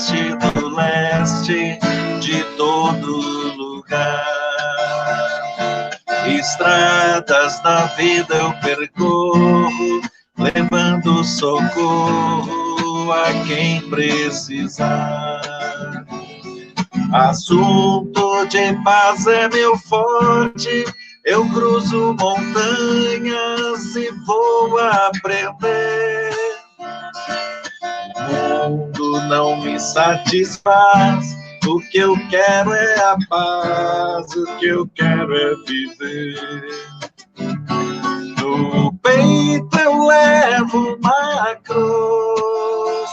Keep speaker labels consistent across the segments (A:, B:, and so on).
A: oeste, do leste, de todo lugar. Estradas da vida eu percorro, levando socorro a quem precisar. Assunto de paz é meu forte, eu cruzo montanhas e vou aprender. O mundo não me satisfaz, o que eu quero é a paz, o que eu quero é viver. No peito eu levo uma cruz,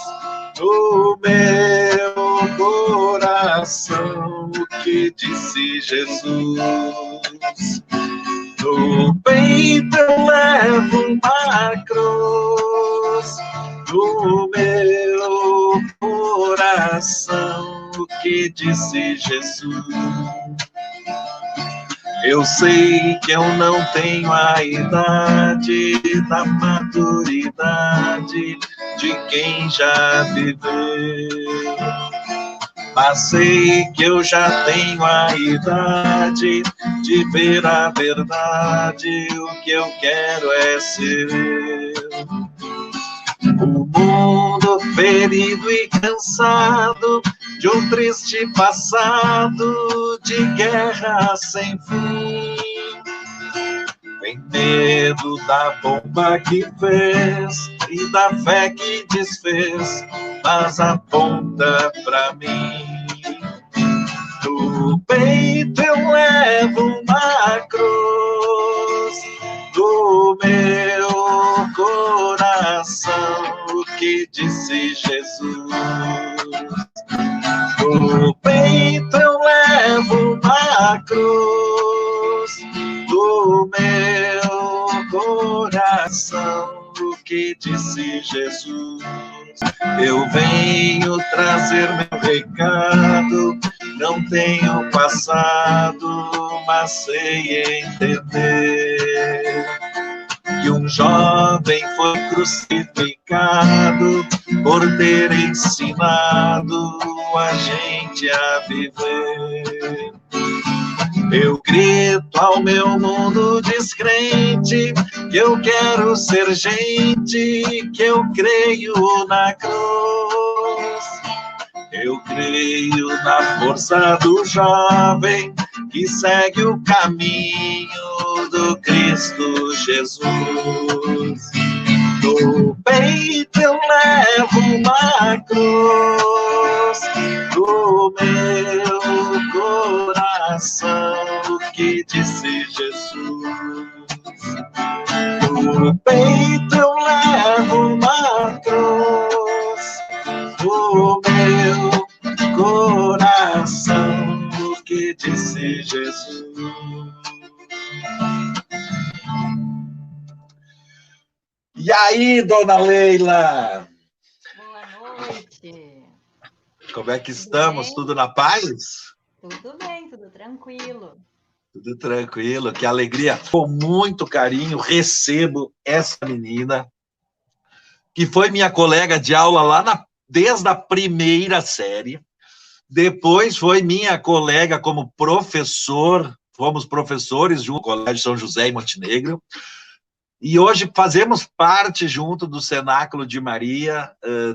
A: no meu coração, o que disse Jesus. No peito eu levo uma cruz, no meu coração, o que disse Jesus. Eu sei que eu não tenho a idade da maturidade de quem já viveu, mas sei que eu já tenho a idade de ver a verdade, o que eu quero é ser eu. O mundo ferido e cansado de um triste passado de guerra sem fim, tem medo da bomba que fez e da fé que desfez, mas aponta pra mim. No peito eu levo uma cruz, do meu coração, o que disse Jesus. No peito eu levo uma cruz, do meu coração, o que disse Jesus. Eu venho trazer meu recado, não tenho passado, mas sei entender que um jovem foi crucificado por ter ensinado a gente a viver. Eu grito ao meu mundo descrente que eu quero ser gente, que eu creio na cruz. Eu creio na força do jovem que segue o caminho do Cristo Jesus. No peito eu levo uma cruz, do meu coração, o que disse Jesus. No peito eu levo uma cruz, do meu coração, o que disse Jesus. E aí, dona Leila?
B: Boa noite.
A: Como é que estamos? Tudo na paz?
B: Tudo bem, tudo tranquilo.
A: Tudo tranquilo, que alegria. Com muito carinho recebo essa menina, que foi minha colega de aula lá desde a primeira série. Depois foi minha colega como professor, fomos professores junto ao Colégio São José em Montenegro. E hoje fazemos parte junto do Cenáculo de Maria,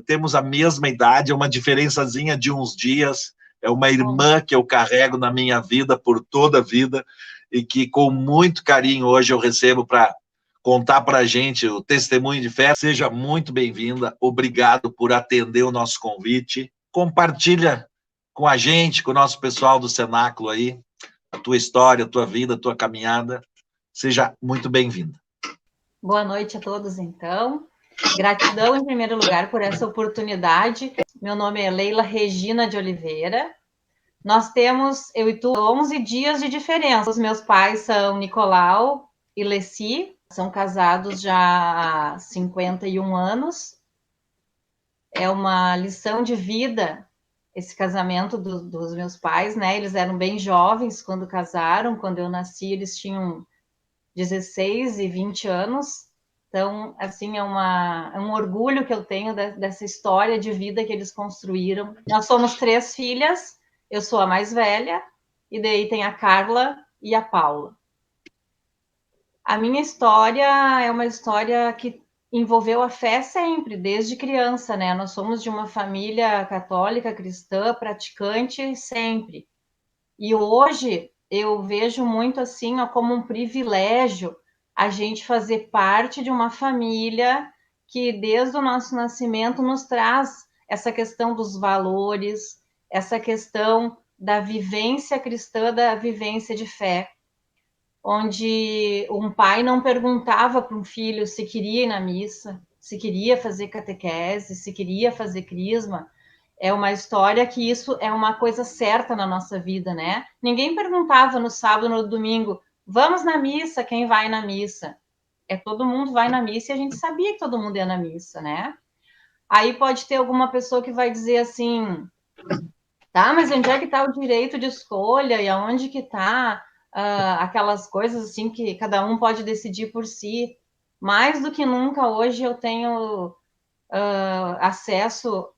A: temos a mesma idade, é uma diferençazinha de uns dias, é uma irmã que eu carrego na minha vida por toda a vida, e que com muito carinho hoje eu recebo para contar para a gente o testemunho de fé. Seja muito bem-vinda, obrigado por atender o nosso convite, compartilha com a gente, com o nosso pessoal do Cenáculo aí, a tua história, a tua vida, a tua caminhada, seja muito bem-vinda.
B: Boa noite a todos, então. Gratidão, em primeiro lugar, por essa oportunidade. Meu nome é Leila Regina de Oliveira. Nós temos, eu e tu, 11 dias de diferença. Os meus pais são Nicolau e Leci, são casados já há 51 anos. É uma lição de vida esse casamento dos meus pais, né? Eles eram bem jovens quando casaram. Quando eu nasci, eles tinham 16 e 20 anos, Então, assim, é um orgulho que eu tenho dessa história de vida que eles construíram. Nós somos 3 filhas, eu sou a mais velha, e daí tem a Carla e a Paula. A minha história é uma história que envolveu a fé sempre, desde criança, né? Nós somos de uma família católica, cristã, praticante sempre. E hoje eu vejo muito assim, ó, como um privilégio a gente fazer parte de uma família que desde o nosso nascimento nos traz essa questão dos valores, essa questão da vivência cristã, da vivência de fé, onde um pai não perguntava para um filho se queria ir na missa, se queria fazer catequese, se queria fazer crisma. É uma história que isso é uma coisa certa na nossa vida, né? Ninguém perguntava no sábado, no domingo, vamos na missa, quem vai na missa? Todo mundo vai na missa e a gente sabia que todo mundo ia na missa, né? Aí pode ter alguma pessoa que vai dizer assim, tá, mas onde é que está o direito de escolha e aonde que está aquelas coisas assim que cada um pode decidir por si? Mais do que nunca hoje eu tenho acesso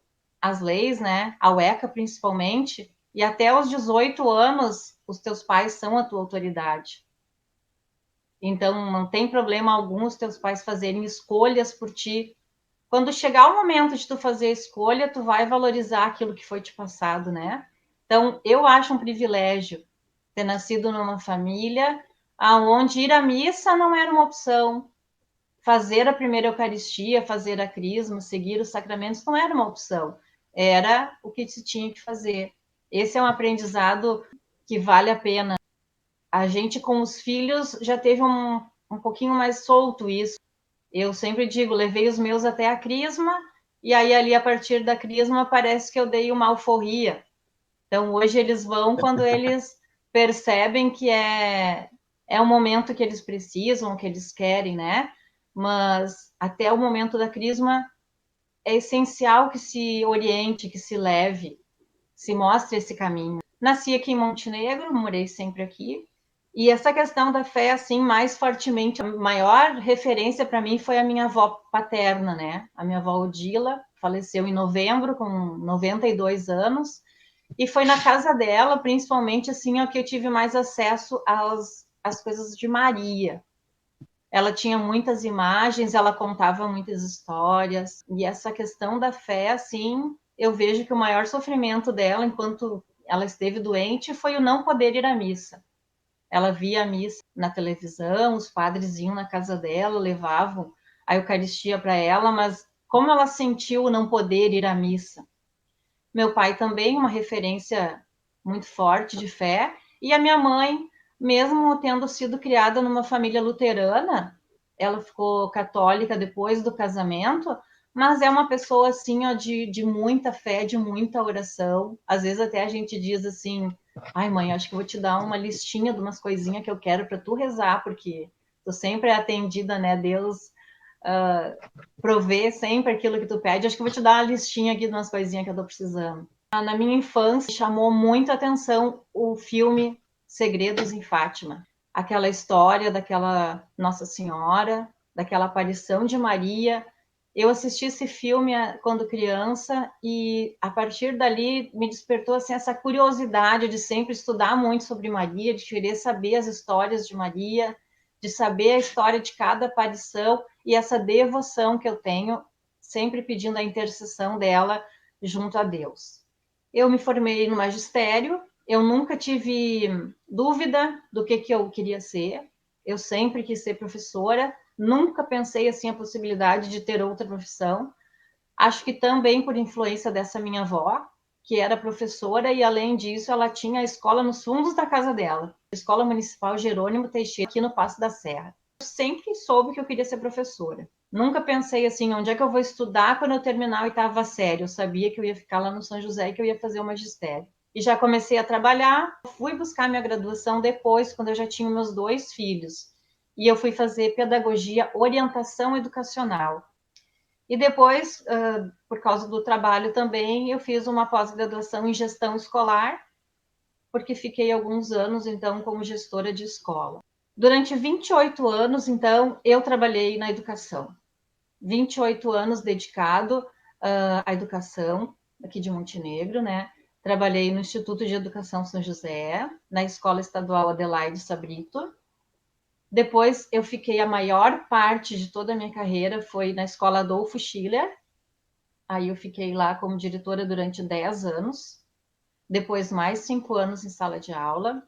B: às leis, né? Ao ECA principalmente, e até aos 18 anos os teus pais são a tua autoridade. Então não tem problema algum os teus pais fazerem escolhas por ti. Quando chegar o momento de tu fazer a escolha, tu vai valorizar aquilo que foi te passado, né? Então, eu acho um privilégio ter nascido numa família onde ir à missa não era uma opção, fazer a primeira Eucaristia, fazer a crisma, seguir os sacramentos não era uma opção, era o que se tinha que fazer. Esse é um aprendizado que vale a pena. A gente com os filhos já teve um pouquinho mais solto isso. Eu sempre digo, levei os meus até a crisma, e aí ali a partir da crisma parece que eu dei uma alforria. Então hoje eles vão quando eles percebem que é o momento que eles precisam, que eles querem, né? Mas até o momento da crisma é essencial que se oriente, que se leve, se mostre esse caminho. Nasci aqui em Montenegro, morei sempre aqui, e essa questão da fé, assim, mais fortemente, a maior referência para mim foi a minha avó paterna, né? A minha avó Odila faleceu em novembro, com 92 anos, e foi na casa dela, principalmente, assim, que eu tive mais acesso às coisas de Maria. Ela tinha muitas imagens, ela contava muitas histórias, e essa questão da fé, assim, eu vejo que o maior sofrimento dela, enquanto ela esteve doente, foi o não poder ir à missa. Ela via a missa na televisão, os padres iam na casa dela, levavam a Eucaristia para ela, mas como ela sentiu o não poder ir à missa? Meu pai também, uma referência muito forte de fé, e a minha mãe, mesmo tendo sido criada numa família luterana, ela ficou católica depois do casamento, mas é uma pessoa assim, ó, de muita fé, de muita oração. Às vezes até a gente diz assim, ai mãe, acho que vou te dar uma listinha de umas coisinhas que eu quero para tu rezar, porque tu sempre é atendida, né? Deus prover sempre aquilo que tu pede. Acho que eu vou te dar uma listinha aqui de umas coisinhas que eu tô precisando. Na minha infância, chamou muito a atenção o filme Segredos em Fátima. Aquela história daquela Nossa Senhora, daquela aparição de Maria. Eu assisti esse filme quando criança e a partir dali me despertou assim essa curiosidade de sempre estudar muito sobre Maria, de querer saber as histórias de Maria, de saber a história de cada aparição e essa devoção que eu tenho, sempre pedindo a intercessão dela junto a Deus. Eu me formei no magistério, eu nunca tive dúvida do que eu queria ser, eu sempre quis ser professora, nunca pensei assim a possibilidade de ter outra profissão. Acho que também por influência dessa minha avó, que era professora, e além disso ela tinha a escola nos fundos da casa dela, a Escola Municipal Jerônimo Teixeira, aqui no Passo da Serra. Eu sempre soube que eu queria ser professora. Nunca pensei assim, onde é que eu vou estudar quando eu terminar a oitava série? Eu sabia que eu ia ficar lá no São José e que eu ia fazer o magistério. E já comecei a trabalhar, fui buscar minha graduação depois, quando eu já tinha meus 2 filhos. E eu fui fazer pedagogia, orientação educacional. E depois, por causa do trabalho também, eu fiz uma pós-graduação em gestão escolar, porque fiquei alguns anos, então, como gestora de escola. Durante 28 anos, então, eu trabalhei na educação. 28 anos dedicado à educação aqui de Montenegro, né? Trabalhei no Instituto de Educação São José, na Escola Estadual Adelaide Sabrito. Depois eu fiquei a maior parte de toda a minha carreira foi na Escola Adolfo Schiller. Aí eu fiquei lá como diretora durante 10 anos. Depois mais 5 anos em sala de aula.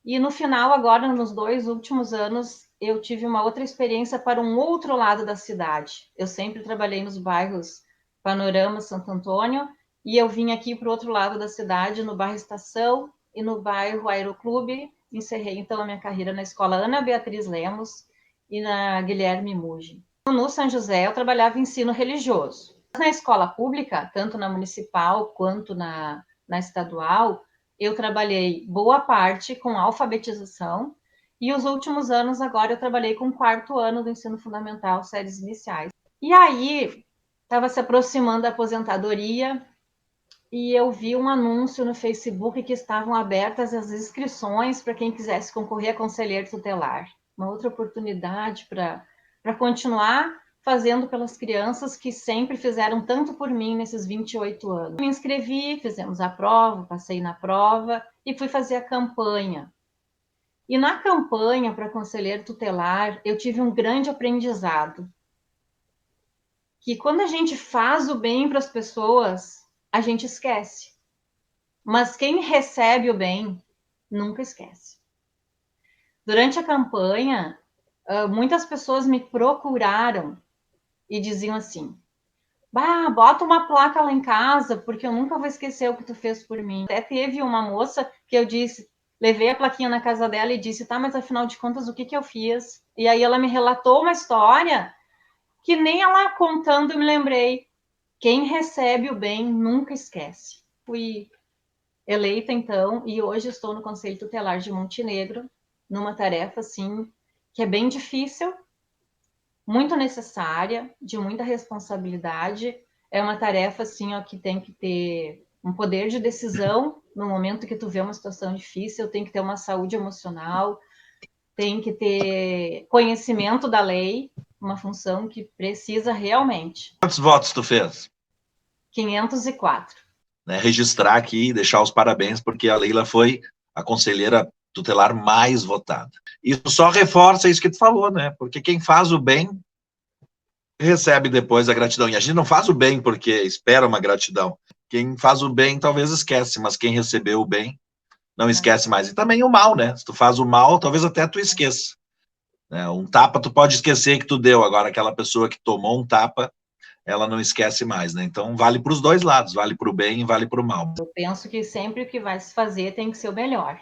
B: E no final, agora, nos 2 últimos anos, eu tive uma outra experiência para um outro lado da cidade. Eu sempre trabalhei nos bairros Panorama, Santo Antônio, e eu vim aqui para o outro lado da cidade, no bairro Estação e no bairro Aeroclube. Encerrei, então, a minha carreira na escola Ana Beatriz Lemos e na Guilherme Mugi. No São José, eu trabalhava em ensino religioso. Na escola pública, tanto na municipal quanto na estadual, eu trabalhei boa parte com alfabetização e os últimos anos agora eu trabalhei com o 4º ano do ensino fundamental, séries iniciais. E aí estava se aproximando da aposentadoria e eu vi um anúncio no Facebook que estavam abertas as inscrições para quem quisesse concorrer a conselheiro tutelar. Uma outra oportunidade para continuar fazendo pelas crianças que sempre fizeram tanto por mim nesses 28 anos. Me inscrevi, fizemos a prova, passei na prova e fui fazer a campanha. E na campanha para conselheiro tutelar, eu tive um grande aprendizado. Que quando a gente faz o bem para as pessoas, a gente esquece. Mas quem recebe o bem, nunca esquece. Durante a campanha, muitas pessoas me procuraram e diziam assim: bah, bota uma placa lá em casa, porque eu nunca vou esquecer o que tu fez por mim. Até teve uma moça que eu disse, levei a plaquinha na casa dela e disse, tá, mas afinal de contas, o que eu fiz? E aí ela me relatou uma história que nem ela contando eu me lembrei. Quem recebe o bem nunca esquece. Fui eleita, então, e hoje estou no Conselho Tutelar de Montenegro, numa tarefa, assim, que é bem difícil, muito necessária, de muita responsabilidade. É uma tarefa, assim, ó, que tem que ter um poder de decisão no momento que tu vê uma situação difícil, tem que ter uma saúde emocional, tem que ter conhecimento da lei, uma função que precisa realmente.
A: Quantos votos tu fez?
B: 504.
A: Né, registrar aqui e deixar os parabéns, porque a Leila foi a conselheira tutelar mais votada. Isso só reforça isso que tu falou, né? Porque quem faz o bem recebe depois a gratidão. E a gente não faz o bem porque espera uma gratidão. Quem faz o bem talvez esquece, mas quem recebeu o bem não esquece mais. E também o mal, né? Se tu faz o mal, talvez até tu esqueça. Né? Um tapa tu pode esquecer que tu deu, agora aquela pessoa que tomou um tapa, ela não esquece mais, né? Então vale para os dois lados, vale para o bem e vale para o mal.
B: Eu penso que sempre o que vai se fazer tem que ser o melhor.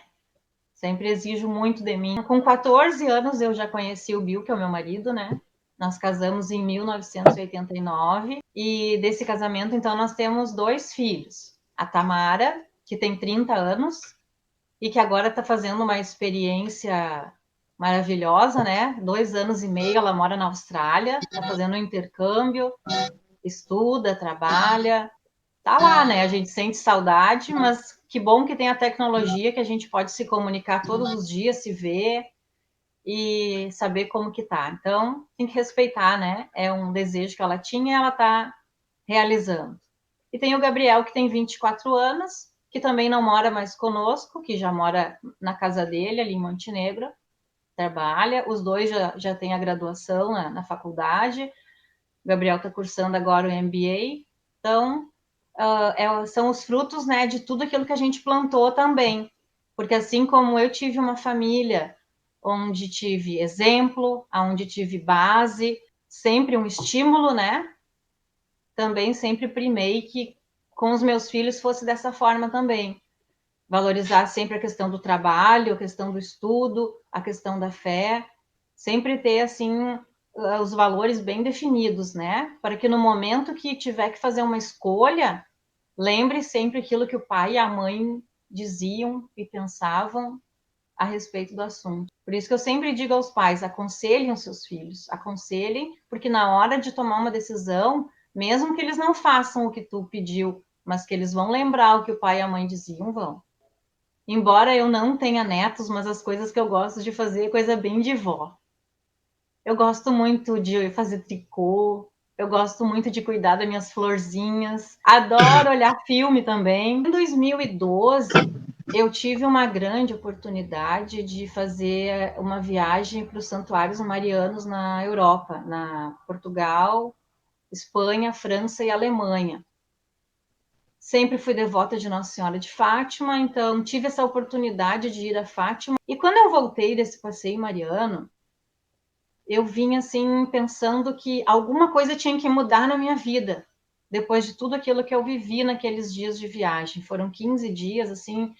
B: Sempre exijo muito de mim. Com 14 anos eu já conheci o Bill, que é o meu marido, né? Nós casamos em 1989 e desse casamento, então, nós temos 2 filhos. A Tamara, que tem 30 anos e que agora está fazendo uma experiência maravilhosa, né? 2 anos e meio, ela mora na Austrália, está fazendo um intercâmbio, estuda, trabalha, tá lá, né? A gente sente saudade, mas que bom que tem a tecnologia que a gente pode se comunicar todos os dias, se ver e saber como que tá. Então, tem que respeitar, né? É um desejo que ela tinha e ela tá realizando. E tem o Gabriel, que tem 24 anos, que também não mora mais conosco, que já mora na casa dele, ali em Montenegro, trabalha. Os dois já têm a graduação na faculdade. O Gabriel está cursando agora o MBA. Então, são os frutos, né, de tudo aquilo que a gente plantou também. Porque assim como eu tive uma família onde tive exemplo, onde tive base, sempre um estímulo, né? Também sempre primei que com os meus filhos fosse dessa forma também. Valorizar sempre a questão do trabalho, a questão do estudo, a questão da fé. Sempre ter, assim, os valores bem definidos, né? Para que no momento que tiver que fazer uma escolha, lembre sempre aquilo que o pai e a mãe diziam e pensavam a respeito do assunto. Por isso que eu sempre digo aos pais, aconselhem os seus filhos, aconselhem, porque na hora de tomar uma decisão, mesmo que eles não façam o que tu pediu, mas que eles vão lembrar o que o pai e a mãe diziam, vão. Embora eu não tenha netos, mas as coisas que eu gosto de fazer é coisa bem de vó. Eu gosto muito de fazer tricô, eu gosto muito de cuidar das minhas florzinhas, adoro olhar filme também. Em 2012, eu tive uma grande oportunidade de fazer uma viagem para os santuários marianos na Europa, na Portugal, Espanha, França e Alemanha. Sempre fui devota de Nossa Senhora de Fátima, então tive essa oportunidade de ir a Fátima. E quando eu voltei desse passeio mariano, eu vim assim pensando que alguma coisa tinha que mudar na minha vida, depois de tudo aquilo que eu vivi naqueles dias de viagem. Foram 15 dias assim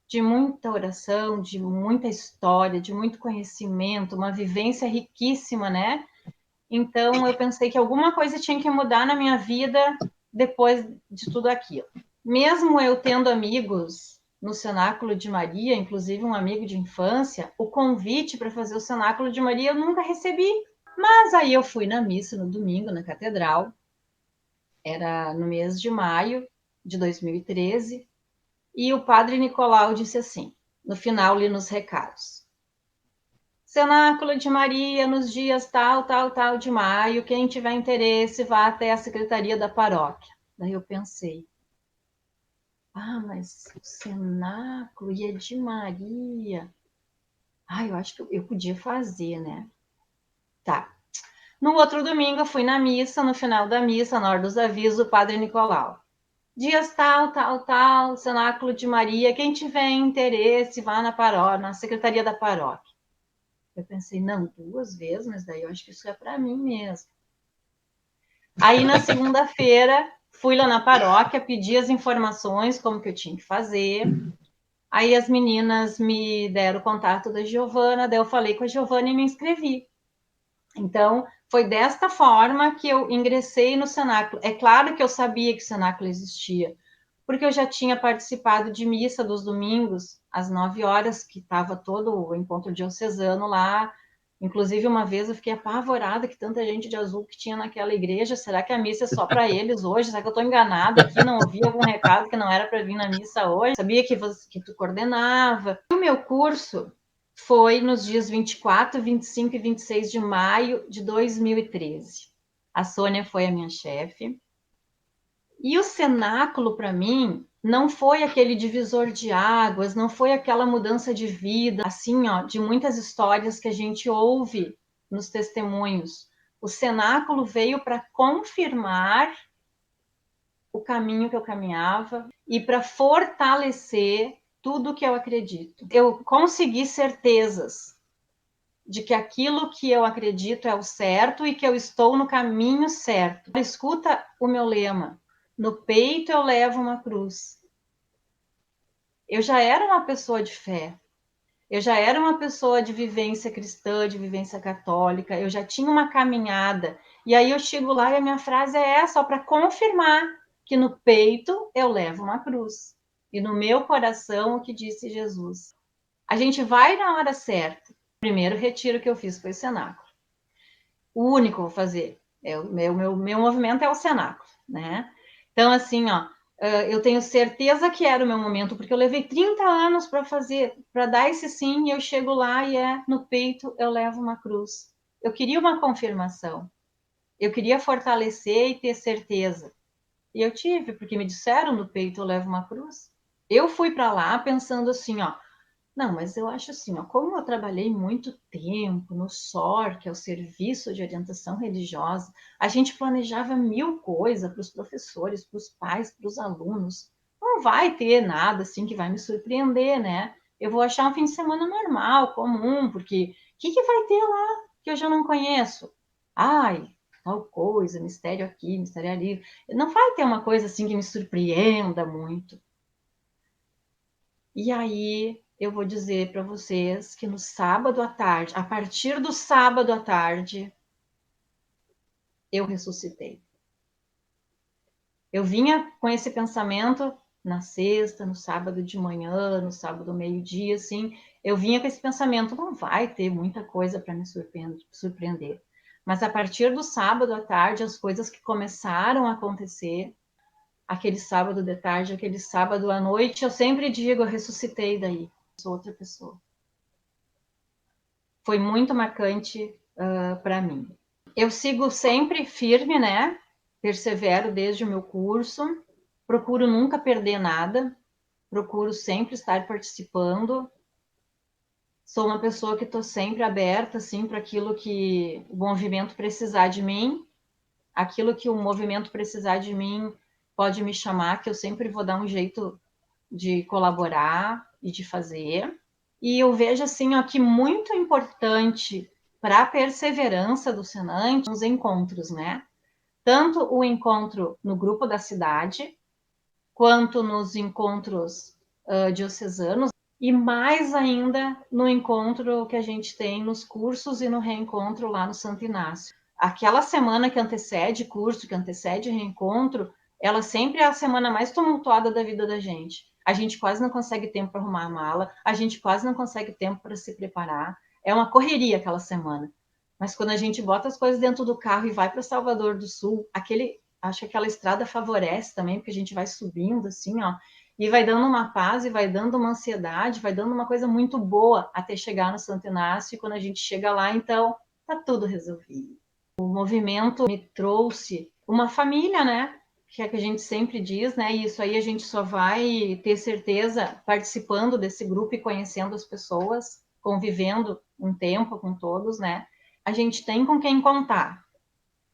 B: de muita oração, de muita história, de muito conhecimento, uma vivência riquíssima, né? Então eu pensei que alguma coisa tinha que mudar na minha vida depois de tudo aquilo. Mesmo eu tendo amigos no Cenáculo de Maria, inclusive um amigo de infância, o convite para fazer o Cenáculo de Maria eu nunca recebi. Mas aí eu fui na missa no domingo, na catedral, era no mês de maio de 2013, e o padre Nicolau disse assim, no final ali nos recados: Cenáculo de Maria nos dias tal, tal, tal de maio, quem tiver interesse vá até a secretaria da paróquia. Daí eu pensei, mas o cenáculo e é de Maria. Eu acho que eu podia fazer, né? Tá. No outro domingo eu fui na missa, no final da missa, na hora dos avisos, o padre Nicolau. Dias tal, tal, tal, cenáculo de Maria, quem tiver interesse, vá na paróquia, na secretaria da paróquia. Eu pensei, não, 2 vezes, mas daí eu acho que isso é para mim mesmo. Aí na segunda-feira, fui lá na paróquia, pedi as informações, como que eu tinha que fazer. Aí as meninas me deram o contato da Giovana, daí eu falei com a Giovana e me inscrevi. Então, foi desta forma que eu ingressei no Cenáculo. É claro que eu sabia que o Cenáculo existia, porque eu já tinha participado de missa dos domingos, às 9 horas, que estava todo o encontro diocesano lá. Inclusive, uma vez eu fiquei apavorada que tanta gente de azul que tinha naquela igreja. Será que a missa é só para eles hoje? Será que eu estou enganada aqui? Não ouvi algum recado que não era para vir na missa hoje? Sabia que tu coordenava. E o meu curso foi nos dias 24, 25 e 26 de maio de 2013. A Sônia foi a minha chefe. E o cenáculo, para mim, não foi aquele divisor de águas, não foi aquela mudança de vida, assim, de muitas histórias que a gente ouve nos testemunhos. O cenáculo veio para confirmar o caminho que eu caminhava e para fortalecer tudo que eu acredito. Eu consegui certezas de que aquilo que eu acredito é o certo e que eu estou no caminho certo. Escuta o meu lema: no peito eu levo uma cruz. Eu já era uma pessoa de fé, eu já era uma pessoa de vivência cristã, de vivência católica, eu já tinha uma caminhada. E aí eu chego lá e a minha frase é essa, para confirmar que no peito eu levo uma cruz. E no meu coração o que disse Jesus. A gente vai na hora certa. O primeiro retiro que eu fiz foi o cenáculo. O único que eu vou fazer. Meu movimento é o cenáculo, né? Então, assim, eu tenho certeza que era o meu momento, porque eu levei 30 anos para fazer, para dar esse sim, e eu chego lá e no peito eu levo uma cruz. Eu queria uma confirmação. Eu queria fortalecer e ter certeza. E eu tive, porque me disseram no peito eu levo uma cruz. Eu fui para lá pensando assim, não, mas eu acho assim, como eu trabalhei muito tempo no SOR, que é o Serviço de Orientação Religiosa, a gente planejava 1000 coisas para os professores, para os pais, para os alunos. Não vai ter nada assim que vai me surpreender, né? Eu vou achar um fim de semana normal, comum, porque o que vai ter lá que eu já não conheço? Tal coisa, mistério aqui, mistério ali. Não vai ter uma coisa assim que me surpreenda muito. E aí eu vou dizer para vocês que no sábado à tarde, a partir do sábado à tarde, eu ressuscitei. Eu vinha com esse pensamento na sexta, no sábado de manhã, no sábado meio-dia, assim, eu vinha com esse pensamento, não vai ter muita coisa para me surpreender. Mas a partir do sábado à tarde, as coisas que começaram a acontecer, aquele sábado de tarde, aquele sábado à noite, eu sempre digo, eu ressuscitei daí, sou outra pessoa. Foi muito marcante para mim. Eu sigo sempre firme, né? Persevero desde o meu curso, procuro nunca perder nada, procuro sempre estar participando. Sou uma pessoa que estou sempre aberta, assim, para aquilo que o movimento precisar de mim, aquilo que o movimento precisar de mim pode me chamar, que eu sempre vou dar um jeito de colaborar e de fazer. E eu vejo, assim, ó, que muito importante para a perseverança do Senante, os encontros, né? Tanto o encontro no grupo da cidade, quanto nos encontros diocesanos, e mais ainda no encontro que a gente tem nos cursos e no reencontro lá no Santo Inácio. Aquela semana que antecede curso, que antecede reencontro, ela sempre é a semana mais tumultuada da vida da gente. A gente quase não consegue tempo para arrumar a mala, a gente quase não consegue tempo para se preparar. É uma correria aquela semana. Mas quando a gente bota as coisas dentro do carro e vai para Salvador do Sul, acho que aquela estrada favorece também, porque a gente vai subindo assim, ó, e vai dando uma paz, e vai dando uma ansiedade, vai dando uma coisa muito boa até chegar no Santo Inácio, e quando a gente chega lá, então, tá tudo resolvido. O movimento me trouxe uma família, né, que é que a gente sempre diz, né, e isso aí a gente só vai ter certeza participando desse grupo e conhecendo as pessoas, convivendo um tempo com todos, né, a gente tem com quem contar.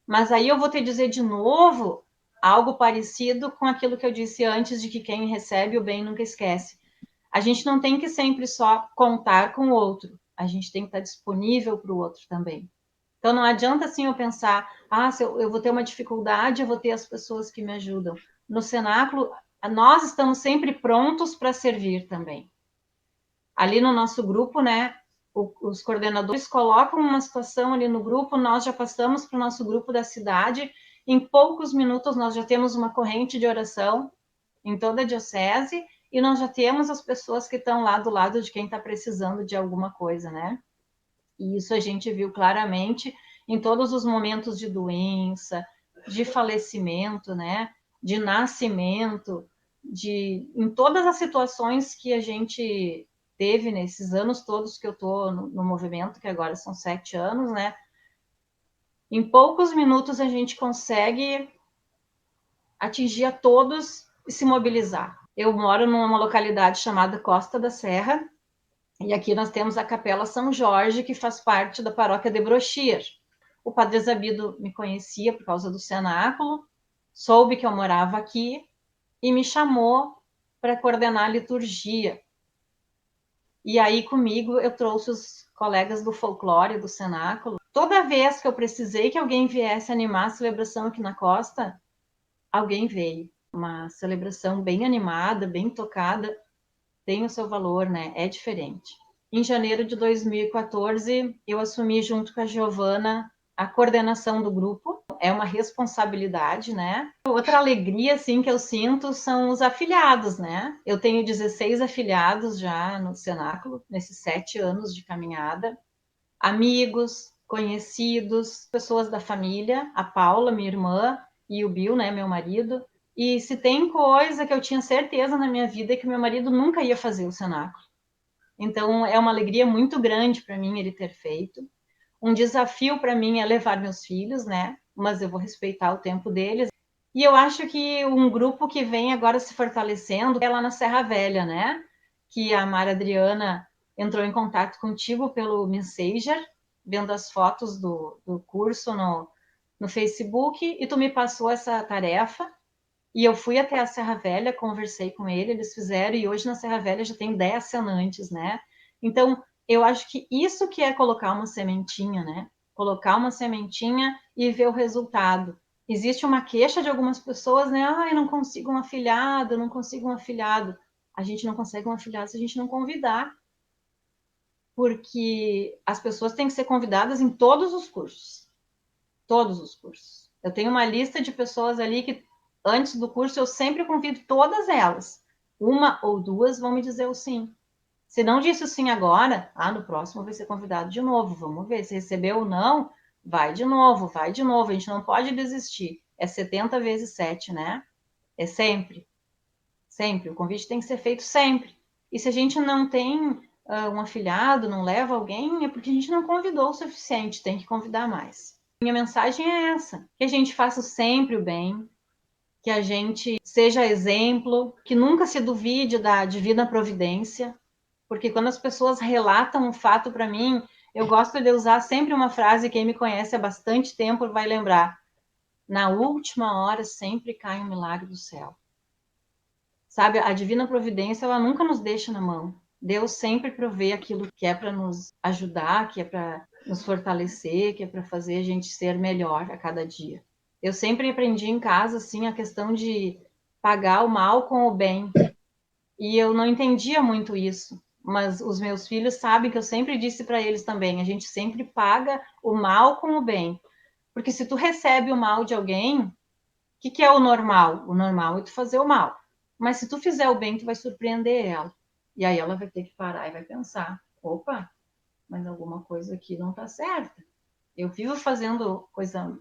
B: Mas aí eu vou te dizer de novo algo parecido com aquilo que eu disse antes, de que quem recebe o bem nunca esquece. A gente não tem que sempre só contar com o outro, a gente tem que estar disponível para o outro também. Então não adianta assim eu pensar, se eu vou ter uma dificuldade, eu vou ter as pessoas que me ajudam. No cenáculo, nós estamos sempre prontos para servir também. Ali no nosso grupo, né, os coordenadores colocam uma situação ali no grupo, nós já passamos para o nosso grupo da cidade, em poucos minutos nós já temos uma corrente de oração em toda a diocese, e nós já temos as pessoas que estão lá do lado de quem está precisando de alguma coisa, né? E isso a gente viu claramente em todos os momentos de doença, de falecimento, né? De nascimento, em todas as situações que a gente teve nesses anos todos que eu estou no movimento, que agora são 7 anos, né? Em poucos minutos a gente consegue atingir a todos e se mobilizar. Eu moro numa localidade chamada Costa da Serra, e aqui nós temos a Capela São Jorge, que faz parte da paróquia de Brochir. O Padre Zabido me conhecia por causa do cenáculo, soube que eu morava aqui e me chamou para coordenar a liturgia. E aí comigo eu trouxe os colegas do folclore, do cenáculo. Toda vez que eu precisei que alguém viesse animar a celebração aqui na Costa, alguém veio. Uma celebração bem animada, bem tocada, tem o seu valor, né? É diferente. Em janeiro de 2014, eu assumi junto com a Giovana a coordenação do grupo. É uma responsabilidade, né? Outra alegria, assim, que eu sinto são os afiliados, né? Eu tenho 16 afiliados já no Cenáculo, nesses 7 anos de caminhada. Amigos, conhecidos, pessoas da família, a Paula, minha irmã, e o Bill, né, meu marido. E se tem coisa que eu tinha certeza na minha vida é que meu marido nunca ia fazer o cenáculo. Então, é uma alegria muito grande para mim ele ter feito. Um desafio para mim é levar meus filhos, né? Mas eu vou respeitar o tempo deles. E eu acho que um grupo que vem agora se fortalecendo é lá na Serra Velha, né? Que a Mara Adriana entrou em contato contigo pelo Messenger, vendo as fotos do curso no Facebook, e tu me passou essa tarefa. E eu fui até a Serra Velha, conversei com eles fizeram, e hoje na Serra Velha já tem 10 assinantes, né? Então, eu acho que isso que é colocar uma sementinha, né? Colocar uma sementinha e ver o resultado. Existe uma queixa de algumas pessoas, né? Eu não consigo um afiliado, não consigo um afiliado. A gente não consegue um afiliado se a gente não convidar. Porque as pessoas têm que ser convidadas em todos os cursos. Todos os cursos. Eu tenho uma lista de pessoas ali que antes do curso, eu sempre convido todas elas. Uma ou duas vão me dizer o sim. Se não disse o sim agora, no próximo vai ser convidado de novo. Vamos ver. Se recebeu ou não, vai de novo, vai de novo. A gente não pode desistir. É 70 vezes 7, né? É sempre. Sempre. O convite tem que ser feito sempre. E se a gente não tem um afilhado, não leva alguém, é porque a gente não convidou o suficiente, tem que convidar mais. Minha mensagem é essa, que a gente faça sempre o bem, que a gente seja exemplo, que nunca se duvide da divina providência, porque quando as pessoas relatam um fato para mim, eu gosto de usar sempre uma frase, quem me conhece há bastante tempo vai lembrar, na última hora sempre cai um milagre do céu. Sabe, a divina providência, ela nunca nos deixa na mão. Deus sempre provê aquilo que é para nos ajudar, que é para nos fortalecer, que é para fazer a gente ser melhor a cada dia. Eu sempre aprendi em casa, assim, a questão de pagar o mal com o bem. E eu não entendia muito isso. Mas os meus filhos sabem que eu sempre disse para eles também, a gente sempre paga o mal com o bem. Porque se tu recebe o mal de alguém, o que é o normal? O normal é tu fazer o mal. Mas se tu fizer o bem, tu vai surpreender ela. E aí ela vai ter que parar e vai pensar, opa, mas alguma coisa aqui não tá certa. Eu vivo fazendo coisa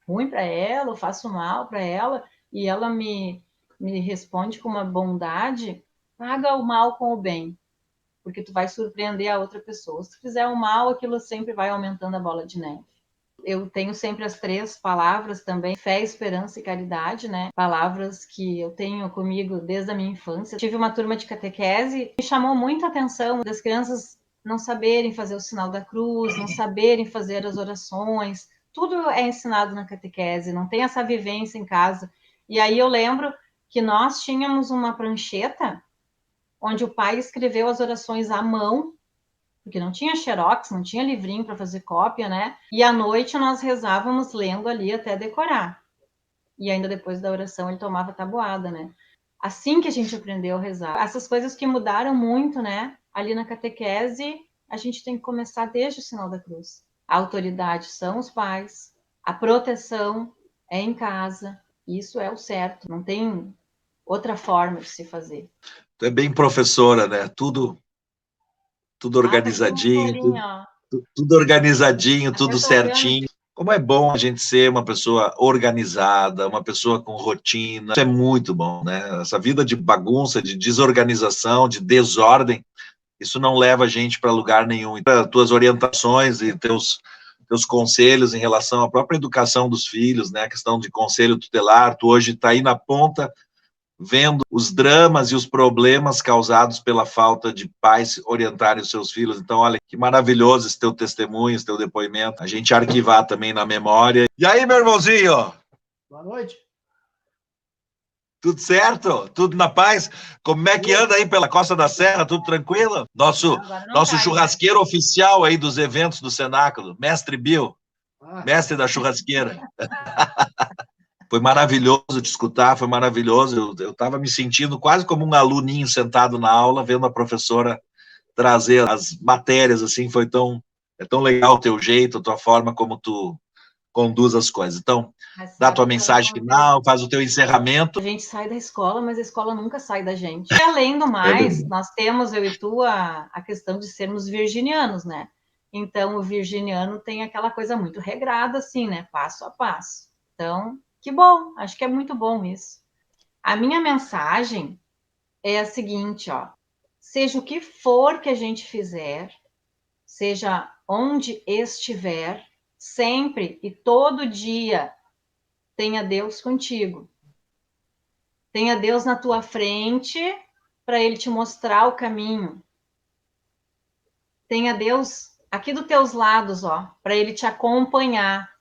B: ruim para ela, eu faço mal para ela, e ela me responde com uma bondade, paga o mal com o bem, porque tu vai surpreender a outra pessoa. Se tu fizer o mal, aquilo sempre vai aumentando a bola de neve. Eu tenho sempre as 3 palavras também, fé, esperança e caridade, né? Palavras que eu tenho comigo desde a minha infância. Eu tive uma turma de catequese, me chamou muito a atenção das crianças não saberem fazer o sinal da cruz, não saberem fazer as orações. Tudo é ensinado na catequese, não tem essa vivência em casa. E aí eu lembro que nós tínhamos uma prancheta onde o pai escreveu as orações à mão, porque não tinha xerox, não tinha livrinho para fazer cópia, né? E à noite nós rezávamos lendo ali até decorar. E ainda depois da oração ele tomava tabuada, né? Assim que a gente aprendeu a rezar. Essas coisas que mudaram muito, né? Ali na catequese, a gente tem que começar desde o sinal da cruz. A autoridade são os pais, a proteção é em casa, isso é o certo, não tem outra forma de se fazer.
A: Tu é bem professora, né? Tudo organizadinho, tudo organizadinho, tudo certinho. Como é bom a gente ser uma pessoa organizada, uma pessoa com rotina. Isso é muito bom, né? Essa vida de bagunça, de desorganização, de desordem, isso não leva a gente para lugar nenhum. Então, tuas orientações e teus conselhos em relação à própria educação dos filhos, né? A questão de conselho tutelar, tu hoje está aí na ponta, vendo os dramas e os problemas causados pela falta de pais orientarem os seus filhos. Então, olha, que maravilhoso esse teu testemunho, esse teu depoimento. A gente arquivar também na memória. E aí, meu irmãozinho?
C: Boa noite.
A: Tudo certo? Tudo na paz? Como é que anda aí pela Costa da Serra? Tudo tranquilo? Nosso churrasqueiro oficial aí dos eventos do Cenáculo, Mestre Bill, mestre da churrasqueira. Foi maravilhoso te escutar, foi maravilhoso. Eu estava me sentindo quase como um aluninho sentado na aula, vendo a professora trazer as matérias, assim, é tão legal o teu jeito, a tua forma como tu conduz as coisas. Então, dá a tua mensagem final, faz o teu encerramento.
B: A gente sai da escola, mas a escola nunca sai da gente. E além do mais, nós temos, eu e tu, a questão de sermos virginianos, né? Então, o virginiano tem aquela coisa muito regrada, assim, né? Passo a passo. Então, que bom, acho que é muito bom isso. A minha mensagem é a seguinte, ó. Seja o que for que a gente fizer, seja onde estiver, sempre e todo dia, tenha Deus contigo. Tenha Deus na tua frente para Ele te mostrar o caminho. Tenha Deus aqui dos teus lados, ó, para Ele te acompanhar.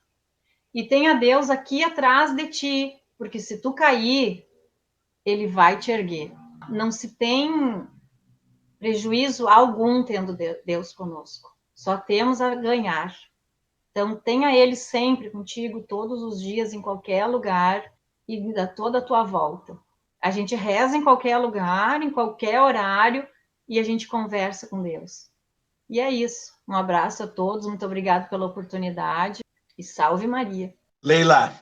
B: E tenha Deus aqui atrás de ti, porque se tu cair, Ele vai te erguer. Não se tem prejuízo algum tendo Deus conosco. Só temos a ganhar. Então, tenha Ele sempre contigo, todos os dias, em qualquer lugar, e dá toda a tua volta. A gente reza em qualquer lugar, em qualquer horário, e a gente conversa com Deus. E é isso. Um abraço a todos, muito obrigado pela oportunidade, e salve Maria.
A: Leila,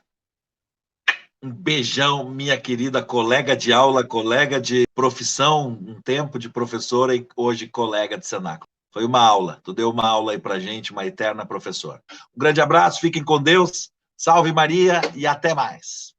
A: um beijão, minha querida colega de aula, colega de profissão, um tempo de professora e hoje colega de Cenáculo. Foi uma aula, tu deu uma aula aí pra gente, uma eterna professora. Um grande abraço, fiquem com Deus, salve Maria e até mais.